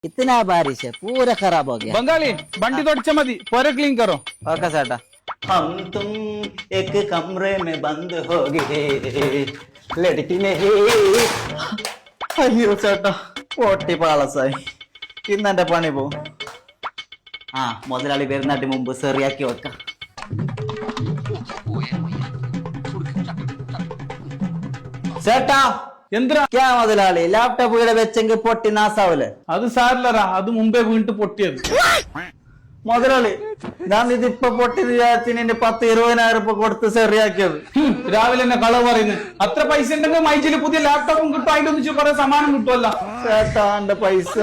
इतना बारिश है पूरा खराब हो गया। बंगाली बंटी तो अच्छा मत पूरे क्लीन करो। ओके सेटा। हम तुम एक कमरे में बंद हो गए लड़की नहीं അയ്യോ ചേട്ടാ പൊട്ടി പാളസായി ഇന്ന് എന്റെ പണി പോവും ആ മുതലാളി വരുന്നാട്ടി മുമ്പ് സെറിയാക്കി വെക്കാം ചേട്ടാ എന്തിനാ ക്യാ മുതലാളി ലാപ്ടോപ്പ് ഇവിടെ വെച്ചെങ്കിൽ പൊട്ടി നാസാവൂലേ അത് സാരില്ലറാ അത് മുമ്പേ വീണിട്ട് പൊട്ടിയത് മുതലാളി ഞാൻ ഇതിപ്പോ പൊട്ടി വിചാരിച്ചിന് 10-20,000 രൂപ കൊടുത്ത് സെറിയാക്കിയത് രാവിലെ തന്നെ കളവ് പറയുന്നത് അത്ര പൈസ ഉണ്ടെങ്കിൽ മൈജില് പുതിയ ലാപ്ടോപ്പും കിട്ടും അതിന്റെ ഒന്നിച്ച് കുറെ സമ്മാനം കിട്ടുമല്ല ചേട്ടാ എന്റെ പൈസ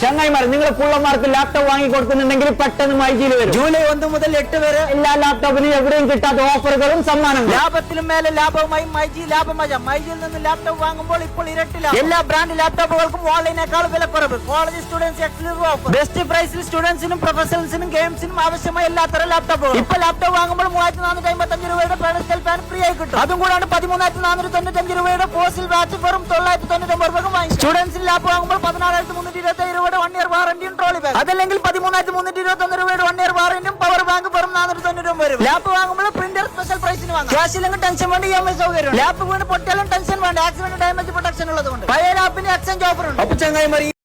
ചങ്ങായിമാർ നിങ്ങൾ പുള്ളമാർക്ക് ലാപ്ടോപ്പ് വാങ്ങി കൊടുക്കുന്നുണ്ടെങ്കിൽ പെട്ടെന്ന് മൈജിയിൽ വരും. ജൂലൈ 1 മുതൽ 8 വരെ എല്ലാ ലാപ്ടോപ്പിനും എവിടെയും കിട്ടാത്ത ഓഫറുകളും സമ്മാനങ്ങളും. ലാഭത്തിലും മേലെ ലാഭവുമായി മൈജി ലാഭമജ. മൈജിയിൽ നിന്ന് ലാപ്ടോപ്പ് വാങ്ങുമ്പോൾ ഇപ്പോൾ ഇരട്ടി ലാഭം. എല്ലാ ബ്രാൻഡ് ലാപ്ടോപ്പുകൾക്കും ഓൺലൈനേക്കാൾ വിലക്കുറവ്. College students exclusive offer. Best പ്രൈസിൽ സ്റ്റുഡൻസിനും പ്രൊഫഷണൽസിനും ഗെയിംസിനും ആവശ്യമായ എല്ലാത്തരം ലാപ്ടോപ്പുകളും. ഇപ്പോൾ ലാപ്ടോപ്പ് വാങ്ങുമ്പോൾ 3455 രൂപയുടെ പെഡസ്റ്റൽ ഫാൻ ഫ്രീ ആയി കിട്ടും. അതും കൂടാണ്ട് 13,495 രൂപയുടെ ഫോസിൽ വാച്ച് വെറും 999 രൂപ വാങ്ങി. സ്റ്റുഡൻസിന് ലാപ്പ് വാങ്ങുമ്പോൾ 16,327 രൂപയുടെ 1 ഇയർ വാറന്റിയും ട്രോളി ബാഗ്. അതല്ലെങ്കിൽ 13,321 രൂപയുടെ 1 ഇയർ വാറന്റിയും പവർ ബാങ്ക് വെറും 490 രൂപ വരും. ലാപ്പ് വാങ്ങുമ്പോൾ പ്രിന്റർ സ്പെഷ്യൽ പ്രൈസിന് വാങ്ങാം. ക്യാഷ് ഇല്ലെങ്കിൽ ടെൻഷൻ വേണ്ട, EMI സൗകര്യം. ലാപ്പ് വീണ് പൊട്ടിയാലും ടെൻഷൻ വേണ്ട, ആക്സിഡന്റ് ഡാമേജ് പ്രൊട്ടക്ഷൻ ഉള്ളതുകൊണ്ട്. പഴയ ലാപ്പിന് എക്സ്ചേഞ്ച് ഓഫർ ഉണ്ട്. അപ്പൊ ചങ്ങായിമാർ